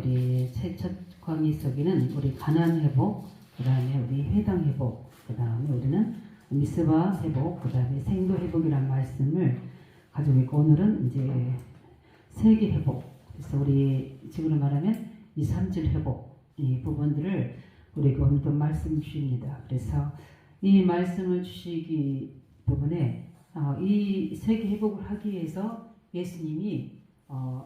우리 첫 강의 속에는 우리 가난 회복, 그 다음에 우리 회당 회복, 그 다음에 우리는 미스바 회복, 그 다음에 생도 회복이라는 말씀을 가지고 있고, 오늘은 이제 세계 회복. 그래서 우리 지금으로 말하면 2, 3질 회복, 이 부분들을 우리가 오늘도 말씀 주십니다. 그래서 이 말씀을 주시기 부분에 이 세계 회복을 하기 위해서 예수님이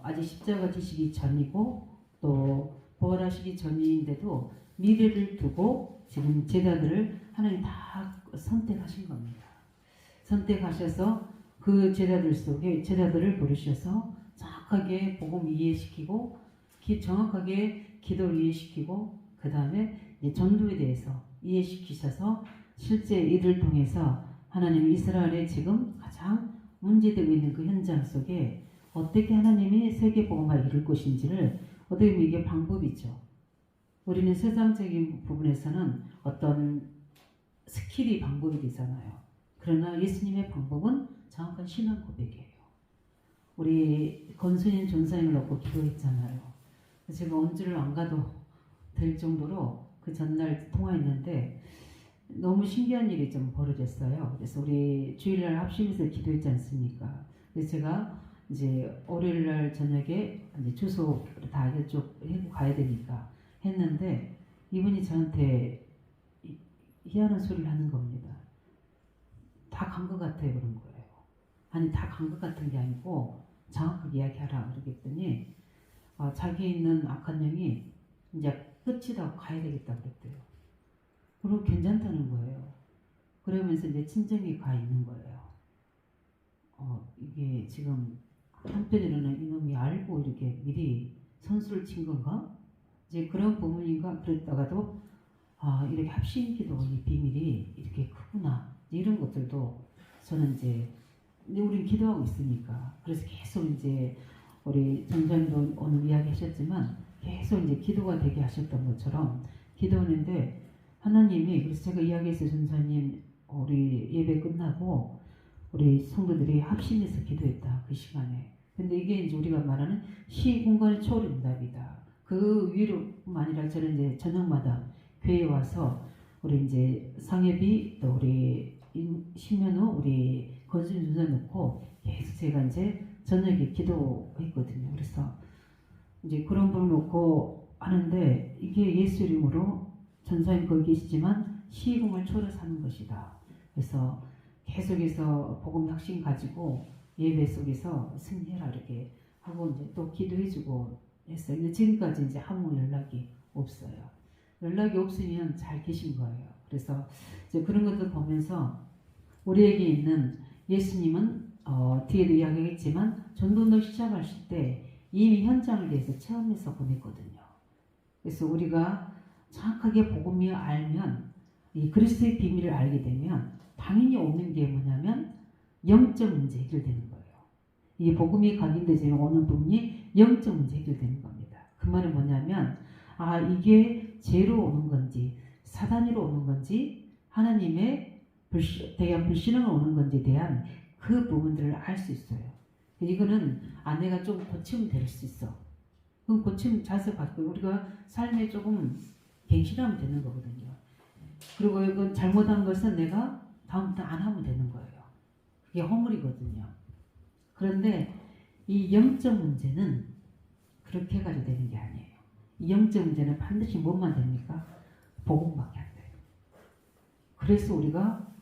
아직 십자가 지시기 전이고 또 부활하시기 전인데도 미래를 두고 지금 제자들을 하나님 다 선택하신 겁니다. 선택하셔서 그 제자들 속에 제자들을 부르셔서 정확하게 복음 이해시키고 정확하게 기도를 이해시키고 그 다음에 전도에 대해서 이해시키셔서 실제 이들 통해서 하나님 이스라엘에 지금 가장 문제되고 있는 그 현장 속에 어떻게 하나님이 세계복음화를 이룰 것인지를 어떻게 보면 이게 방법이죠. 우리는 세상적인 부분에서는 어떤 스킬이 방법이 되잖아요. 그러나 예수님의 방법은 정확한 신앙 고백이에요. 우리 권순인 전사님을 놓고 기도했잖아요. 제가 원주를 안 가도 될 정도로 그 전날 통화했는데 너무 신기한 일이 좀 벌어졌어요. 그래서 우리 주일날 합심해서 기도했지 않습니까? 그래서 제가 이제 월요일날 저녁에 이제 주소 다 이쪽 해고 가야 되니까 했는데 이분이 저한테 희한한 소리를 하는 겁니다. 다 간 것 같아요. 그런 거예요. 아니 다 간 것 같은 게 아니고 정확하게 이야기하라 그러겠더니 자기 있는 악한 영이 이제 끝이라고 가야 되겠다 그랬대요. 그리고 괜찮다는 거예요. 그러면서 이제 친정에 가 있는 거예요. 이게 지금 한편으로는 이놈이 알고 이렇게 미리 선수를 친 건가? 이제 그런 부분인가 그랬다가도 이렇게 합심 기도의 비밀이 이렇게 크구나. 이런 것들도 저는 이제 우리는 기도하고 있으니까 그래서 계속 이제 우리 전장도 오늘 이야기하셨지만 계속 이제 기도가 되게 하셨던 것처럼 기도하는데 하나님이 그래서 제가 이야기했어요. 전사님 우리 예배 끝나고 우리 성도들이 합심해서 기도했다 그 시간에. 근데 이게 이제 우리가 말하는 시공간의 초월 응답이다. 그 위로뿐만 아니라 저는 이제 저녁마다 교회에 와서 우리 이제 상예비 또 우리 심현우 우리 권순이 준사 놓고 계속 제가 이제 저녁에 기도했거든요. 그래서 이제 그런 분을 놓고 하는데 이게 예수 이름으로 전사님 거기 계시지만 시공을 초월해서 하는 것이다. 그래서 계속해서 복음 확신 가지고 예배 속에서 승리해라 이렇게 하고 이제 또 기도해주고 했어요. 근데 지금까지 이제 아무 연락이 없어요. 연락이 없으면 잘 계신 거예요. 그래서 이제 그런 것들 보면서 우리에게 있는 예수님은 뒤에도 이야기했지만 전도를 시작하실 때 이미 현장을 대해서 체험해서 보냈거든요. 그래서 우리가 정확하게 복음을 알면 이 그리스도의 비밀을 알게 되면 당연히 오는 게 뭐냐면 영적 문제 해결되는 거예요. 이 복음이 각인되지만 오는 부분이 영적 문제 해결되는 겁니다. 그 말은 뭐냐면 이게 죄로 오는 건지 사단으로 오는 건지 하나님의 대한 불신앙으로 오는 건지에 대한 그 부분들을 알 수 있어요. 이거는 내가 좀 고치면 될 수 있어. 그럼 고치면 자세 바꾸고 우리가 삶에 조금 갱신하면 되는 거거든요. 그리고 이건 잘못한 것은 내가 다음부터 안 하면 되는 거예요. 그게 허물이거든요. 그런데 이 영적 문제는 그렇게 해가지고 되는 게 아니에요. 이 영적 문제는 반드시 뭐만 됩니까? 복음밖에 안 돼요. 그래서 우리가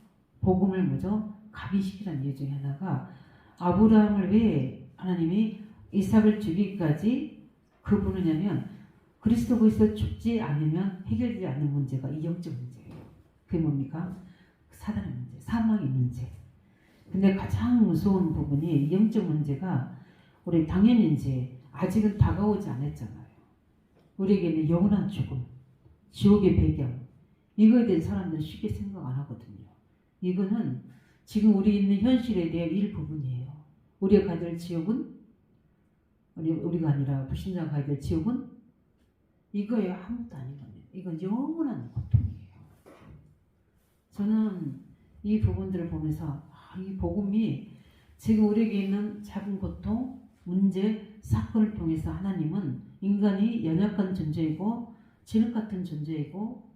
복음을 먼저 각인시키라는 이유 중에 하나가 아브라함을 왜 하나님이 이삭을 주기까지 그 부르냐면 그리스도에서 죽지 않으면 해결되지 않는 문제가 이 영적 문제예요. 그게 뭡니까? 사단의 문제, 사망의 문제. 근데 가장 무서운 부분이 이 영적 문제가 우리 당연히 이제 아직은 다가오지 않았잖아요. 우리에게는 영원한 죽음, 지옥의 배경 이거에 대해 사람들은 쉽게 생각 안 하거든요. 이거는 지금 우리 있는 현실에 대한 일부분이에요. 우리가 가야 될 지옥은 우리가 아니라 불신자가 가야 될 지옥은 이거에 아무것도 아닌 겁니다. 이건 영원한 고통이에요. 저는 이 부분들을 보면서 이 복음이 지금 우리에게 있는 작은 고통, 문제, 사건을 통해서 하나님은 인간이 연약한 존재이고 진흙 같은 존재이고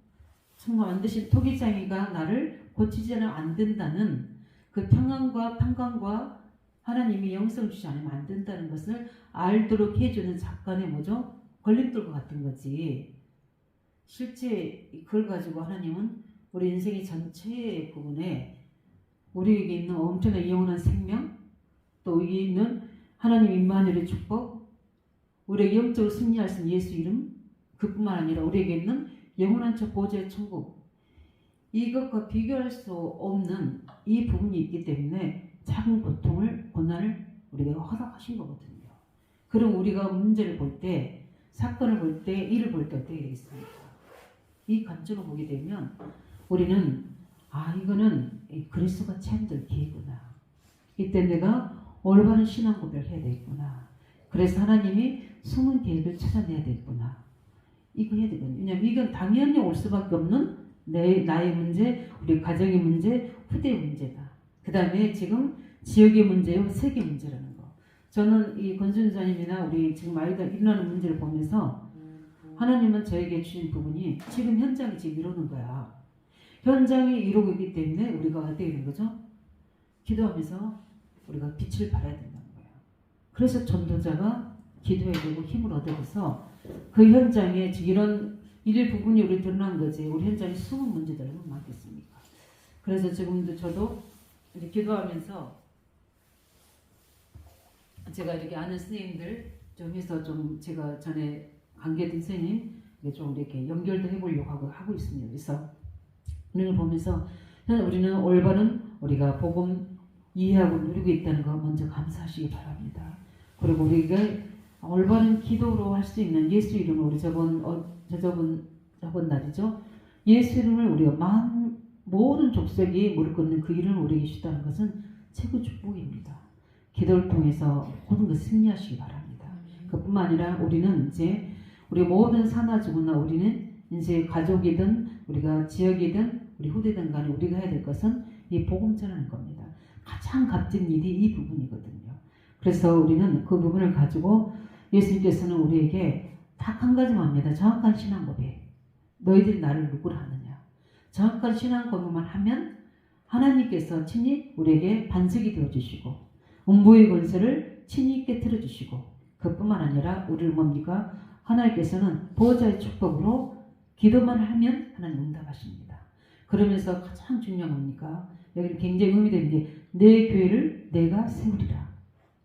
정말 반드시 토기장이가 나를 고치지는 안 된다는 그 평안과 평강과 하나님이 영성을 주지 않으면 안 된다는 것을 알도록 해주는 잠깐의 뭐죠? 걸림돌과 같은 거지. 실제 그걸 가지고 하나님은 우리 인생의 전체의 부분에 우리에게 있는 엄청난 영원한 생명, 또 여기 있는 하나님 임마누엘의 축복, 우리에게 영적으로 승리할 수 있는 예수 이름, 그뿐만 아니라 우리에게 있는 영원한 저 보좌의 천국, 이것과 비교할 수 없는 이 부분이 있기 때문에 작은 고통을, 고난을 우리가 허락하신 거거든요. 그럼 우리가 문제를 볼 때, 사건을 볼 때, 일을 볼 때 어떻게 되겠습니까? 이 관점을 보게 되면 우리는 이거는 그리스도가 체험될 기회구나. 이때 내가 올바른 신앙 고백을 해야 되겠구나. 그래서 하나님이 숨은 계획을 찾아내야 되겠구나. 이거 해야 되거든요. 왜냐하면 이건 당연히 올 수밖에 없는 나의 문제, 우리 가정의 문제, 후대의 문제다. 그 다음에 지금 지역의 문제요, 세계 문제라는 거. 저는 이 권순자님이나 우리 지금 아이들 일어나는 문제를 보면서 하나님은 저에게 주신 부분이 지금 현장이 지금 이러는 거야. 현장이 이러고 있기 때문에 우리가 어떻게 되는 거죠? 기도하면서 우리가 빛을 발해야 된다는 거예요. 그래서 전도자가 기도해야 되고 힘을 얻어서 그 현장에 이런 일일 부분이 우리 드러난 거지. 우리 현장에 숨은 문제들이 얼마나 많겠습니까? 그래서 지금도 저도 이렇게 기도하면서 제가 이렇게 아는 선생님들 좀 해서 좀 제가 전에 관계된 선생님 좀 이렇게 연결도 해보려고 하고 있습니다. 그래서 이걸 보면서 우리는 올바른 우리가 복음 이해하고 누리고 있다는 거 먼저 감사하시기 바랍니다. 그리고 우리가 올바른 기도로 할 수 있는 예수 이름을 우리 저번 날이죠. 예수 이름을 우리가 모든 족속이 무릎 꿇는 그 이름을 우리에게 주다는 것은 최고 축복입니다. 기도를 통해서 모든 것을 승리하시기 바랍니다. 그뿐만 아니라 우리는 이제 우리 모든 사나주구나 우리는 이제 가족이든 우리가 지역이든 우리 후대든 간에 우리가 해야 될 것은 이 복음 전하는 겁니다. 가장 값진 일이 이 부분이거든요. 그래서 우리는 그 부분을 가지고 예수님께서는 우리에게 딱 한 가지만 합니다. 정확한 신앙 고백. 너희들이 나를 누구라 하느냐. 정확한 신앙 고백만 하면 하나님께서 친히 우리에게 반석이 되어주시고 음부의 권세를 친히 있게 들어주시고 그뿐만 아니라 우리를 뭡니까? 하나님께서는 보호자의 축복으로 기도만 하면 하나님 응답하십니다. 그러면서 가장 중요한 겁니까? 여기는 굉장히 의미가 있는데 내 교회를 내가 세우리라.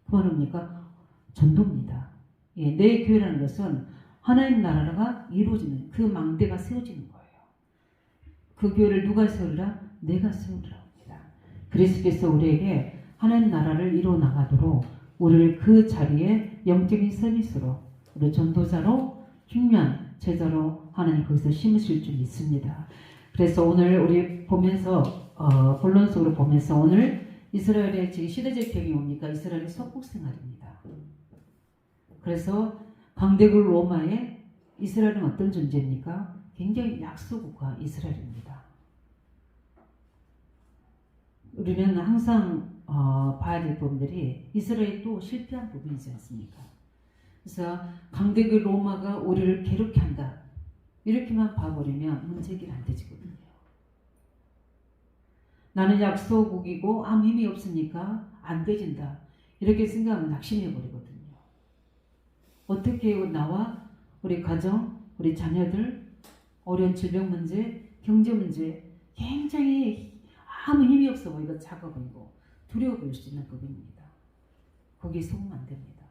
그 말은 뭡니까? 전도입니다. 예, 내 교회라는 것은 하나님 나라가 이루어지는 그 망대가 세워지는 거예요. 그 교회를 누가 세우리라? 내가 세우리라 합니다. 그리스도께서 우리에게 하나님 나라를 이루어 나가도록 우리를 그 자리에 영적인 서비스로 우리 전도자로 중요한 제자로 하나님 거기서 심으실 줄 믿습니다. 그래서 오늘 우리 보면서 본론적으로 보면서 오늘 이스라엘의 지금 시대적 배경이 뭡니까? 이스라엘의 속국 생활입니다. 그래서 강대국 로마의 이스라엘은 어떤 존재입니까? 굉장히 약소국가 이스라엘입니다. 우리는 항상 봐야 될 부분들이 이스라엘이 또 실패한 부분이지 않습니까? 그래서 강대국 로마가 우리를 괴롭게 한다. 이렇게만 봐버리면 문제 해결 안 되지거든요. 나는 약소국이고 아무 힘이 없으니까 안 되진다. 이렇게 생각하면 낙심해버리거든요. 어떻게 나와 우리 가정, 우리 자녀들, 어려운 질병 문제, 경제 문제 굉장히 아무 힘이 없어 보이고 작아 보이고 두려워 보일 수 있는 부분입니다. 거기에 속으면 안 됩니다.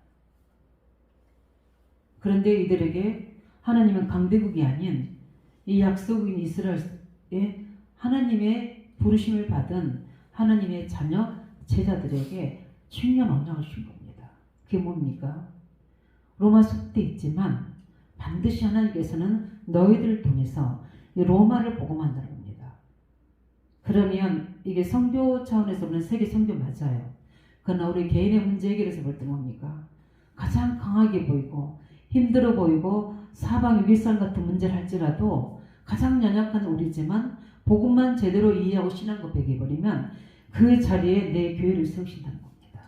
그런데 이들에게 하나님은 강대국이 아닌 이 약소국인 이스라엘의 하나님의 부르심을 받은 하나님의 자녀 제자들에게 중요한 언약을 준 겁니다. 그게 뭡니까? 로마 속대 있지만 반드시 하나님께서는 너희들을 통해서 이 로마를 복음한다는 겁니다. 그러면 이게 선교 차원에서 보는 세계 선교 맞아요. 그러나 우리 개인의 문제 해결에서 볼 때 뭡니까? 가장 강하게 보이고 힘들어 보이고 사방 위기성 같은 문제를 할지라도 가장 연약한 우리지만 복음만 제대로 이해하고 신앙 고백해버리면 그 자리에 내 교회를 세우신다는 겁니다.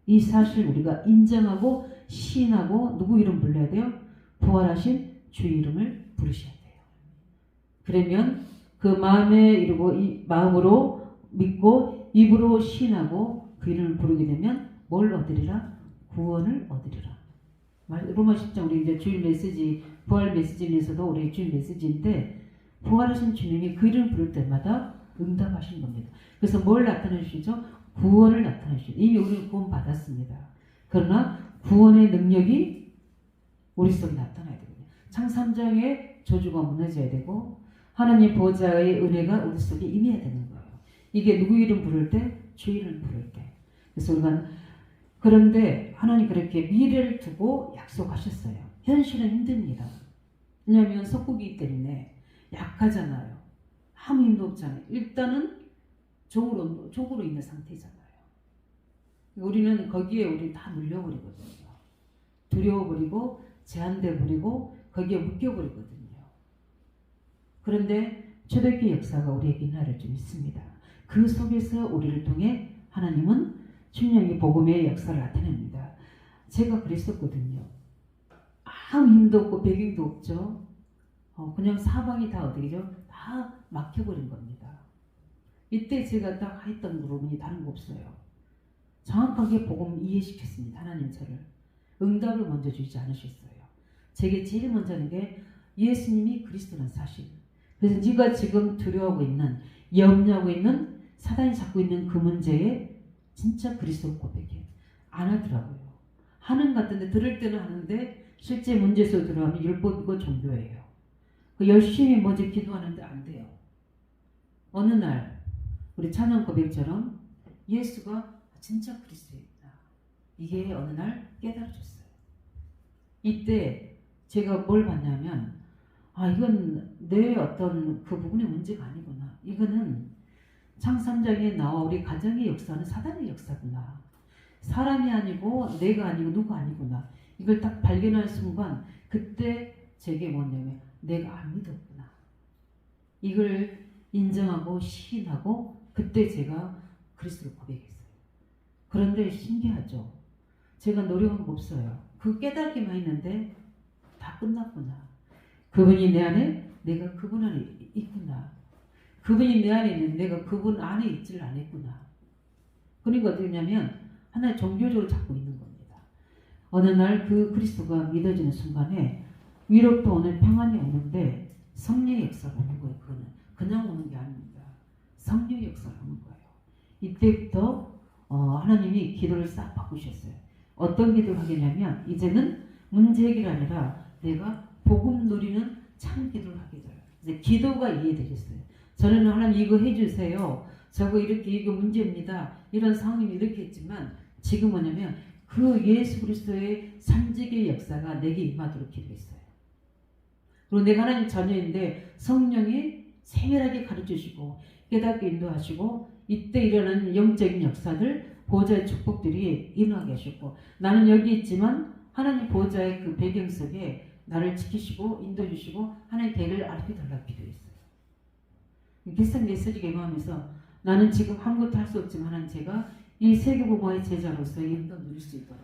이 사실 우리가 인정하고 시인하고 누구 이름 불러야 돼요? 부활하신 주 이름을 부르셔야 돼요. 그러면 그 마음에 이르고 이 마음으로 믿고 입으로 시인하고 그 이름을 부르게 되면 뭘 얻으리라? 구원을 얻으리라. 로마 10장 우리 이제 주일 메시지 부활 메시지에서도 우리 주일 메시지인데 부활하신 주님이 그 이름을 부를 때마다 응답하신 겁니다. 그래서 뭘 나타내 주시죠? 구원을 나타내 주시죠. 이미 우리는 구원 받았습니다. 그러나 구원의 능력이 우리 속에 나타나야 되거든요. 창 3장의 저주가 무너져야 되고 하나님 보좌의 은혜가 우리 속에 임해야 되는 거예요. 이게 누구 이름 부를 때? 주 이름 부를 때. 그래서 우리가 그런데 하나님 그렇게 미래를 두고 약속하셨어요. 현실은 힘듭니다. 왜냐하면 석국이기 때문에 약하잖아요. 아무 힘도 없잖아요. 일단은 종으로 있는 상태잖아요. 우리는 거기에 우리 다 눌려버리거든요. 두려워버리고 제한돼버리고 거기에 묶여버리거든요. 그런데 초대교회 역사가 우리에게 인하를 좀 있습니다. 그 속에서 우리를 통해 하나님은 충령의 복음의 역사를 나타냅니다. 제가 그랬었거든요. 아무 힘도 없고 배경도 없죠. 그냥 사방이 다 어디죠? 다 막혀버린 겁니다. 이때 제가 딱 했던 부분이 다른 거 없어요. 정확하게 복음 이해시켰습니다. 하나님 저를. 응답을 먼저 주지 않으셨어요. 제게 제일 먼저 하는 게 예수님이 그리스도라는 사실. 그래서 네가 지금 두려워하고 있는 염려하고 있는 사단이 잡고 있는 그 문제에 진짜 그리스도 고백해. 안 하더라고요. 하는 것 같은데 들을 때는 하는데 실제 문제 속에 들어가면 율법이고 종교예요. 열심히 먼저 기도하는데 안 돼요. 어느 날 우리 찬양 고백처럼 예수가 진짜 그리스도였구나. 이게 어느 날 깨달아졌어요. 이때 제가 뭘 봤냐면 이건 내 어떤 그 부분의 문제가 아니구나. 이거는 창 3장에 나와 우리 가정의 역사는 사단의 역사구나. 사람이 아니고 내가 아니고 누가 아니구나. 이걸 딱 발견할 순간 그때 제게 뭐냐면 내가 안 믿었구나. 이걸 인정하고 시인하고 그때 제가 그리스도를 고백했어요. 그런데 신기하죠. 제가 노력한 거 없어요. 그 깨닫기만 했는데 다 끝났구나. 그분이 내 안에 내가 그분 안에 있구나. 그분이 내 안에 있는 내가 그분 안에 있지를 않았구나. 그러니까 어떠냐면 하나의 종교적으로 잡고 있는 겁니다. 어느 날 그 그리스도가 믿어지는 순간에 위로도 오는 평안이 오는데 성령의 역사가 오는 거예요. 그거는 그냥 오는 게 아닙니다. 성령의 역사가 오는 거예요. 이때부터 하나님이 기도를 싹 바꾸셨어요. 어떤 기도를 하겠냐면 이제는 문제 해결이 아니라 내가 복음 누리는 참 기도를 하게 돼요. 이제 기도가 이해되겠어요. 저는 하나님 이거 해주세요. 저거 이렇게 이거 문제입니다. 이런 상황이 이렇게 했지만 지금 뭐냐면 그 예수 그리스도의 삼직의 역사가 내게 임하도록 기도했어요. 그리고 내가 하나님 자녀인데 성령이 세밀하게 가르쳐주시고 깨닫게 인도하시고 이때 일어나는 영적인 역사들 보호자의 축복들이 인하게 하셨고 나는 여기 있지만 하나님 보호자의 그 배경 속에 나를 지키시고 인도해주시고 하나님 대를 알려달라고 기도했어요. 비슷한 메시지 개방하면서 나는 지금 아무것도 할 수 없지만 하나님 제가 이 세계복음화의 제자로서 인도 누릴 수 있도록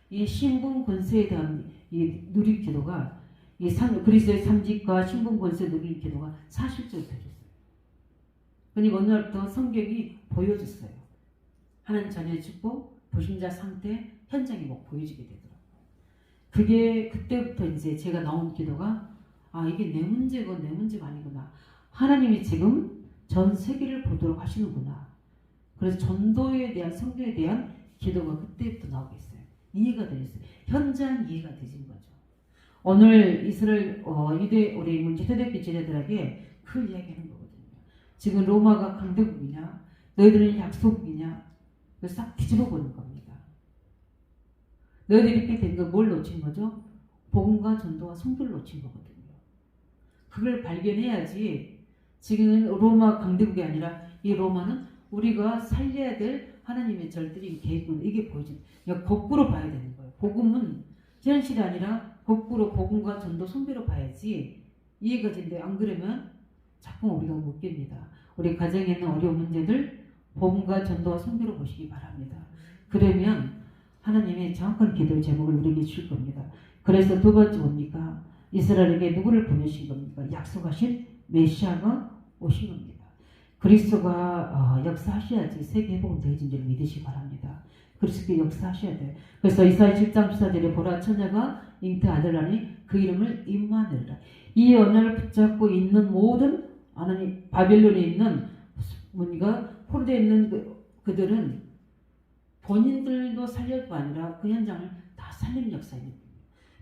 이 신분 권세에 대한 이 누릴 기도가 이 그리스도의 삼직과 신분 권세 누릴 기도가 사실적으로 되었어요. 그러니까 어느 날부터 성경이 보여줬어요. 하나님 자녀의 축복, 보신자 상태, 현장이 뭐 보여지게 되더라고요. 그게 그때부터 이제 제가 나온 기도가 이게 내 문제고 내 문제가 아니구나. 하나님이 지금 전 세계를 보도록 하시는구나. 그래서 전도에 대한 성경에 대한 기도가 그때부터 나오게 했어요. 이해가 되었어요. 현장 이해가 되신 거죠. 오늘 이스라엘 우리 초대교회 지도자들에게 그 이야기하는 거거든요. 지금 로마가 강대국이냐, 너희들은 약소국이냐, 그걸 싹 뒤집어 보는 겁니다. 너희들이 이렇게 된 거 뭘 놓친 거죠? 복음과 전도와 성도를 놓친 거거든요. 그걸 발견해야지. 지금은 로마 강대국이 아니라 이 로마는 우리가 살려야 될 하나님의 절들이 계획은 이게 보여집니다. 거꾸로 봐야 되는 거예요. 복음은 현실이 아니라 거꾸로 복음과 전도 성배로 봐야지 이해가 되는데 안 그러면 자꾸 우리가 못 깹니다. 우리 가정에 있는 어려운 문제들 복음과 전도와 성배로 보시기 바랍니다. 그러면 하나님의 정확한 기도의 제목을 우리에게 줄 겁니다. 그래서 두 번째 뭡니까? 이스라엘에게 누구를 보내신 겁니까? 약속하신 메시아가 오신 겁니다. 그리스도가 역사하셔야지 세계복음 되어진 줄 믿으시기 바랍니다. 그리스도께 역사하셔야 돼요. 그래서 이사야 7장 14절에 보라 처녀가 잉태 아들 낳으니 그 이름을 임마누엘이라. 이 언약을 붙잡고 있는 모든 하나님 바벨론에 있는 뭔가 포로되어 있는 그들은 본인들도 살려가 아니라 그 현장을 다 살리는 역사입니다.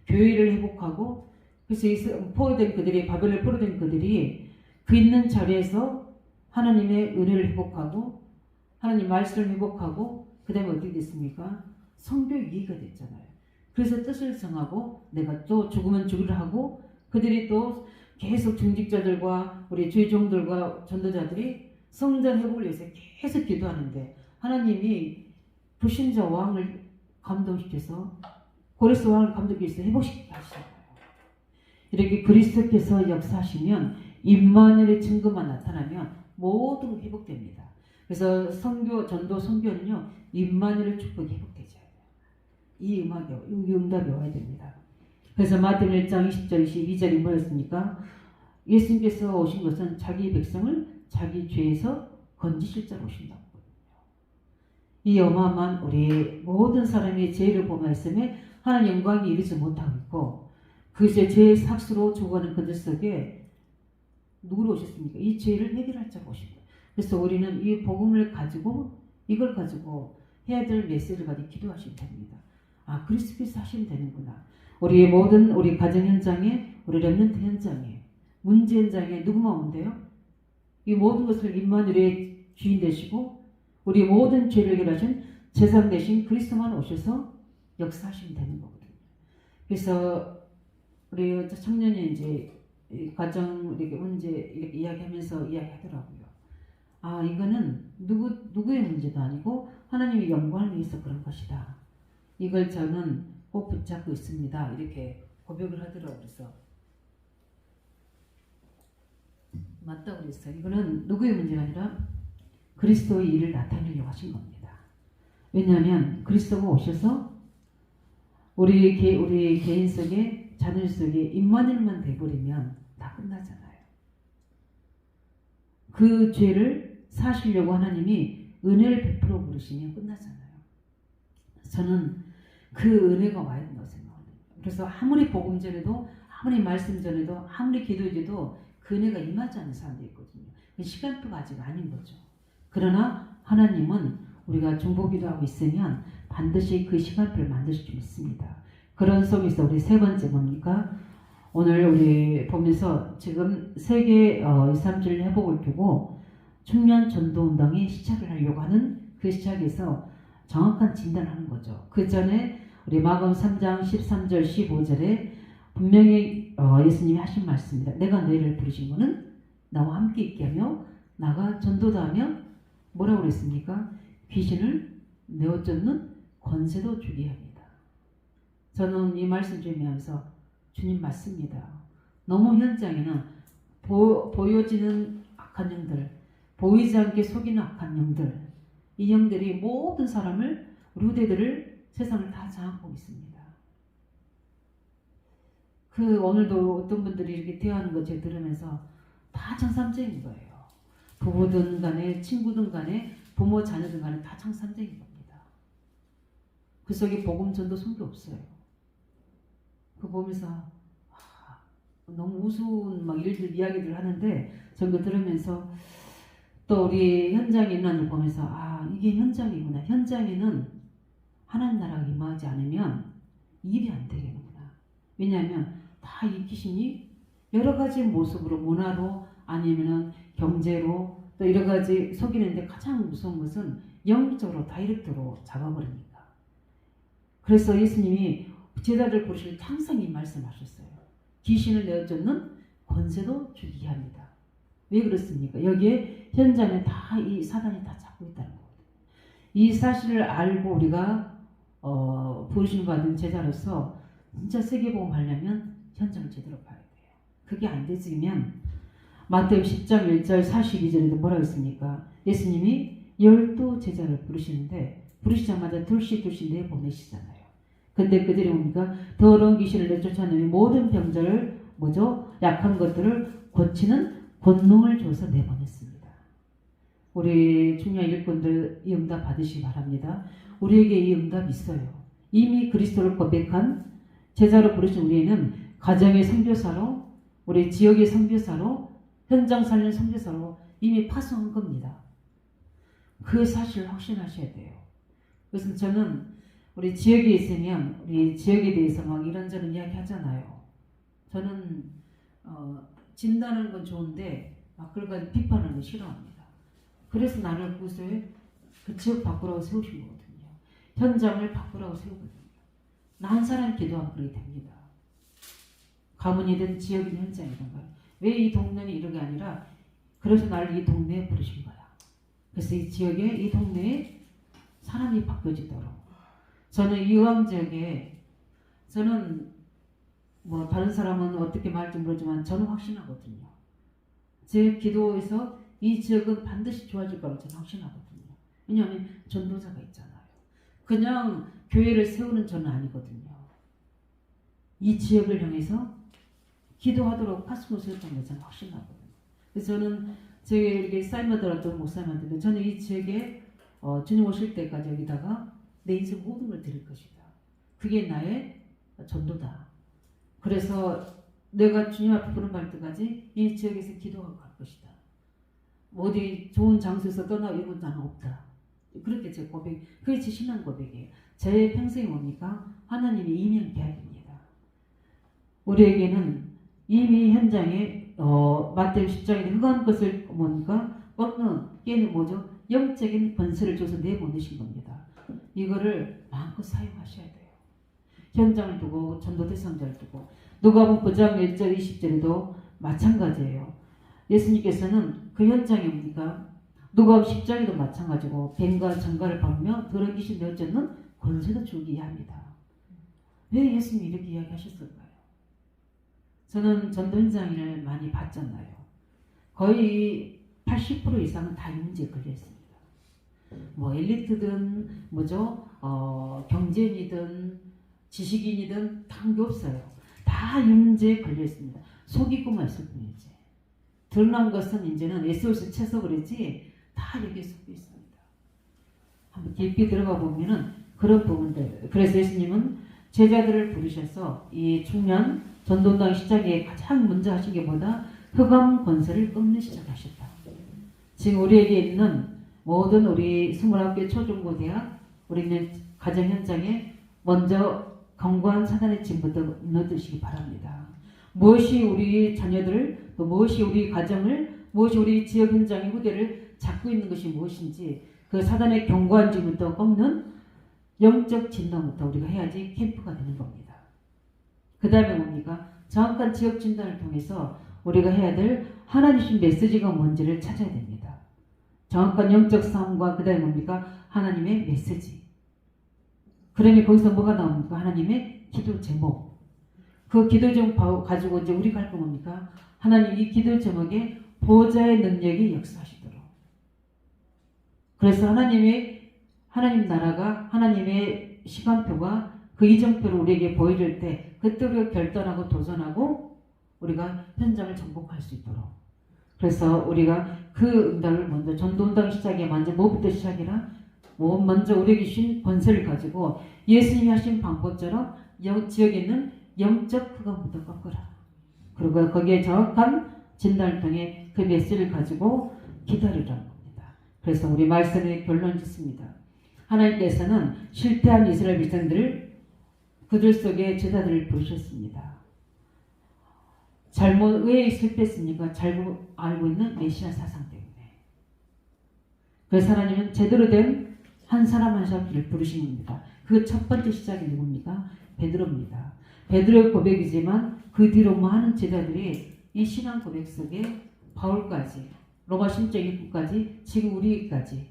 교회를 회복하고 그래서 포로된 그들이 바벨론 포로된 그들이 그 있는 자리에서 하나님의 은혜를 회복하고 하나님 말씀을 회복하고 그 다음에 어떻게 됐습니까? 성교 이해가 됐잖아요. 그래서 뜻을 정하고 내가 또 죽으면 죽으려 하고 그들이 또 계속 중직자들과 우리 주의종들과 전도자들이 성전 회복을 위해서 계속 기도하는데 하나님이 불신자 왕을 감동시켜서 고레스 왕을 감동시켜서 회복시키게 하시잖아요. 이렇게 그리스도께서 역사하시면 임마누엘의 증거만 나타나면 모든 게 회복됩니다. 그래서 선교, 전도, 선교는요 임마누엘의 축복이 회복되죠. 이 응답이 와야 됩니다. 그래서 마태복음 1장 20절 22절이 뭐였습니까? 예수님께서 오신 것은 자기 백성을 자기 죄에서 건지실 자로 오신다고. 이 어마어마한 우리 모든 사람이 죄를 범하였음에 하나님 영광이 이르지 못하고 있고 그 죄의 삭수로 죽어가는 그들 속에 누구로 오셨습니까? 이 죄를 해결할 자가 오신 거예요. 그래서 우리는 이 복음을 가지고 이걸 가지고 해야 될 메시지를 가지고 기도하시면 됩니다. 아, 그리스도께서 하시면 되는구나. 우리 모든 우리 가정 현장에 우리 렘넌트 현장에 문제 현장에 누구만 온대요? 이 모든 것을 임마누엘의 주인 되시고 우리 모든 죄를 해결하신 제사장 되신 그리스도만 오셔서 역사하시면 되는 거거든요. 그래서 우리 청년이 이제 가정 이렇게 문제 이렇게 이야기하면서 이야기하더라고요. 아, 이거는 누구의 문제도 아니고 하나님의 영광을 위해서 그런 것이다. 이걸 저는 꼭 붙잡고 있습니다. 이렇게 고백을 하더라고요. 그래서 맞다고 그랬어요. 이거는 누구의 문제가 아니라 그리스도의 일을 나타내려고 하신 겁니다. 왜냐하면 그리스도가 오셔서 우리 개인 속에 자녀 속에 임마누엘만 돼버리면 다 끝나잖아요. 그 죄를 사시려고 하나님이 은혜를 베풀어 부르시면 끝나잖아요. 저는 그 은혜가 와야 된다고 생각합니다. 그래서 아무리 복음 전에도 아무리 말씀 전에도 아무리 기도해도 그 은혜가 임하지 않는 사람들이 있거든요. 시간표가 아직 아닌 거죠. 그러나 하나님은 우리가 중보기도하고 있으면 반드시 그 시간표를 만드실 줄 믿습니다. 그런 속에서 우리 세 번째 뭡니까? 오늘 우리 보면서 지금 세계 2,3질 회복을 두고 청년 전도운동이 시작을 하려고 하는 그 시작에서 정확한 진단을 하는 거죠. 그 전에 우리 마가복음 3장 13절 15절에 분명히 예수님이 하신 말씀입니다. 내가 너희를 부르신 것은 나와 함께 있게 하며 나가 전도도 하며 뭐라고 그랬습니까? 귀신을 내어쫓는 권세도 주게 합니다. 저는 이 말씀 준비하면서 주님 맞습니다. 너무 현장에는 보여지는 악한 영들, 보이지 않게 속이는 악한 영들, 이 영들이 모든 사람을 우리 후대들을 세상을 다 장악하고 있습니다. 오늘도 어떤 분들이 이렇게 대화하는 거 제가 들으면서 다 청삼쟁인 거예요. 부부든 간에 친구든 간에 부모 자녀든 간에 다 청삼쟁인 겁니다. 그 속에 복음 전도 선교 없어요. 그거 보면서 너무 우스운 막 일들 이야기들 하는데 저거 들으면서 또 우리 현장에 있는 걸 보면서 이게 현장이구나. 현장에는 하나님 나라가 임하지 않으면 일이 안 되겠구나. 왜냐하면 다 이 귀신이 여러 가지 모습으로 문화로 아니면은 경제로 또 여러 가지 속이는데 가장 무서운 것은 영적으로 다이렉트로 잡아버리니까. 그래서 예수님이 제자들 부르실 때 항상 이 말씀하셨어요. 귀신을 내어쫓는 권세도 주게 합니다. 왜 그렇습니까? 여기에 현장에 다 이 사단이 다 잡고 있다는 거예요. 이 사실을 알고 우리가 부르심 받은 제자로서 진짜 세계복음 하려면 현장을 제대로 봐야 돼요. 그게 안 되지면 마태복음 10장 1절 42절에도 뭐라고 했습니까? 예수님이 12 제자를 부르시는데 부르시자마자 둘씩 내보내시잖아요. 근데 그들이 뭡니까? 더러운 귀신을 내쫓아내니 모든 병자를 뭐죠? 약한 것들을 고치는 권능을 줘서 내보냈습니다. 우리 중요한 일꾼들 이 응답 받으시기 바랍니다. 우리에게 이 응답 있어요. 이미 그리스도를 고백한 제자로 부르신 우리는 가정의 선교사로, 우리 지역의 선교사로, 현장 살리는 선교사로 이미 파송한 겁니다. 그 사실을 확신하셔야 돼요. 그래서 저는 우리 지역에 있으면 우리 지역에 대해서 막 이런저런 이야기 하잖아요. 저는 진단하는 건 좋은데 막 그걸 가지고 비판하는 거 싫어합니다. 그래서 나를 그곳에 그 지역 바꾸라고 세우신 거거든요. 현장을 바꾸라고 세우거든요. 나 한 사람 기도하면 그렇게 됩니다. 가문이든 지역이든 현장이든가. 왜 이 동네는 이렇게 아니라 그래서 나를 이 동네에 부르신 거야. 그래서 이 지역에 이 동네에 사람이 바뀌어지도록. 저는 이왕 지역에 저는 뭐 다른 사람은 어떻게 말할지 모르지만 저는 확신하거든요. 제 기도에서 이 지역은 반드시 좋아질 거라고 저는 확신하거든요. 왜냐하면 전도자가 있잖아요. 그냥 교회를 세우는 저는 아니거든요. 이 지역을 향해서 기도하도록 파수꾼을 세웠다는 걸 저는 확신하거든요. 그래서 저는 제가 이렇게 사인마더라도 목사님한테도 저는 이 지역에 주님 오실 때까지 여기다가 내 인생 모든 걸 드릴 것이다. 그게 나의 전도다. 그래서 내가 주님 앞에 부름받을 때까지 이 지역에서 기도하고 갈 것이다. 어디 좋은 장소에서 떠나고 이런 건 나는 없다. 그렇게 제 고백, 그게 제 신앙 고백이에요. 제 평생이 뭡니까? 하나님의 이면 계약입니다. 우리에게는 이미 현장에 마태복음 10장에 흑암 것을 뭡니까? 꺾는 얘는 뭐죠? 영적인 권세를 줘서 내보내신 겁니다. 이거를 마음껏 사용하셔야 돼요. 현장을 두고 전도 대상자를 두고 누가복음 9장 1절 20절에도 마찬가지예요. 예수님께서는 그 현장이 뭡니까? 누가복음 10장에도 마찬가지고 뱀과 정갈을 밟으며 더러운 귀신 내쫓는 권세도 주기 합니다. 왜 예수님이 이렇게 이야기하셨을까요? 저는 전도 현장을 많이 봤잖아요. 거의 80% 이상은 다 이 문제에 걸려 있습니다. 뭐 엘리트든 뭐죠? 경제인이든 지식인이든 단 게 없어요. 다 이 문제에 걸려 있습니다. 속이고만 있을 뿐이지. 드러난 것은 이제는 SOS 채서 그랬지 다 여기에 섞여 있습니다. 한번 깊이 들어가 보면은 그런 부분들. 그래서 예수님은 제자들을 부르셔서 이 중년 전도당 시작에 가장 먼저 하신 게 뭐다? 흑암 권세를 꺾는 시작하셨다. 지금 우리에게 있는 모든 우리 21개 초중고 대학 우리는 가정 현장에 먼저 견고한 사단의 짐부터 넣어두시기 바랍니다. 무엇이 우리 자녀들 또 무엇이 우리 가정을 무엇이 우리 지역 현장의 후대를 잡고 있는 것이 무엇인지 그 사단의 견고한 짐부터 꺾는 영적 진단부터 우리가 해야지 캠프가 되는 겁니다. 그 다음에 뭡니까? 정확한 지역 진단을 통해서 우리가 해야 될 하나님의 메시지가 뭔지를 찾아야 됩니다. 정확한 영적 싸움과 그 다음에 뭡니까? 하나님의 메시지. 그러면 거기서 뭐가 나옵니까? 하나님의 기도 제목. 그 기도 제목 가지고 이제 우리가 할 거 뭡니까? 하나님 이 기도 제목에 보좌의 능력이 역사하시도록. 그래서 하나님 나라가 하나님의 시간표가 그 이정표를 우리에게 보여줄 때 그때 우리가 결단하고 도전하고 우리가 현장을 정복할 수 있도록. 그래서 우리가 그 응답을 먼저 전도운동 시작에 먼저 뭐부터 시작이라? 먼저 우리에게 주신 권세를 가지고 예수님이 하신 방법처럼 지역에 있는 영적 흑암부터 꺾어라. 그리고 거기에 정확한 진단을 통해 그 메시지를 가지고 기다리라는 겁니다. 그래서 우리 말씀의 결론을 짓습니다. 하나님께서는 실패한 이스라엘 백성들을 그들 속에 제자들을 부르셨습니다. 왜 실패했습니까? 잘못 알고 있는 메시아 사상 때문에. 그래서 하나님은 제대로 된 한 사람 한 사람을 부르신 겁니다. 그 첫 번째 시작이 누굽니까? 베드로입니다. 베드로의 고백이지만 그 뒤로 많은 제자들이 이 신앙 고백 속에 바울까지 로마 신적 일부까지 지금 우리까지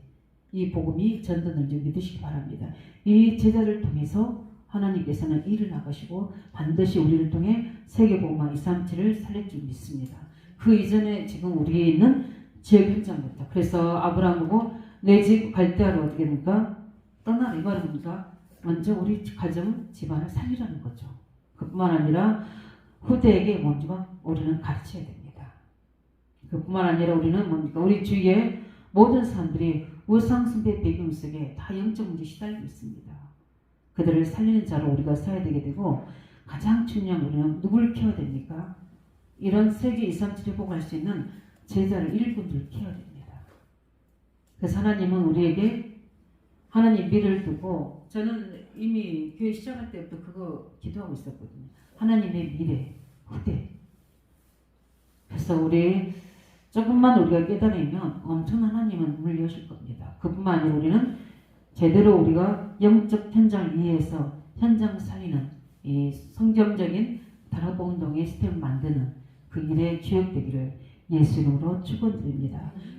이 복음이 전도는 줄 믿으시기 바랍니다. 이 제자를 통해서 하나님께서는 일을 나가시고 반드시 우리를 통해 세계복음화 237을 살릴 줄 믿습니다. 그 이전에 지금 우리에 있는 지역 현장부터. 그래서 아브라함 보고 내 집 갈대아로 어떻게 됩니까? 떠나라. 이 말은 뭡니까? 먼저 우리 가정, 집안을 살리라는 거죠. 그뿐만 아니라 후대에게 뭡니까? 우리는 가르쳐야 됩니다. 그뿐만 아니라 우리는 뭡니까? 우리 주위에 모든 사람들이 우상숭배 배경 속에 다 영적 문제 시달리고 있습니다. 그들을 살리는 자로 우리가 서야 되게 되고, 가장 중요한 우리는 누굴 키워야 됩니까? 이런 세계 237 회복할 수 있는 제자를 일꾼들을 키워야 됩니다. 그래서 하나님은 우리에게 하나님 미래를 두고, 저는 이미 교회 시작할 때부터 그거 기도하고 있었거든요. 하나님의 미래, 후대. 그래서 우리 조금만 우리가 깨달으면 엄청난 하나님은 문을 여실 겁니다. 그뿐만 아니라 우리는 제대로 우리가 영적 현장을 이해해서 현장 살리는 이 성경적인 다락봉 운동의 시스템을 만드는 그 일에 기억되기를 예수 이름으로 축원드립니다.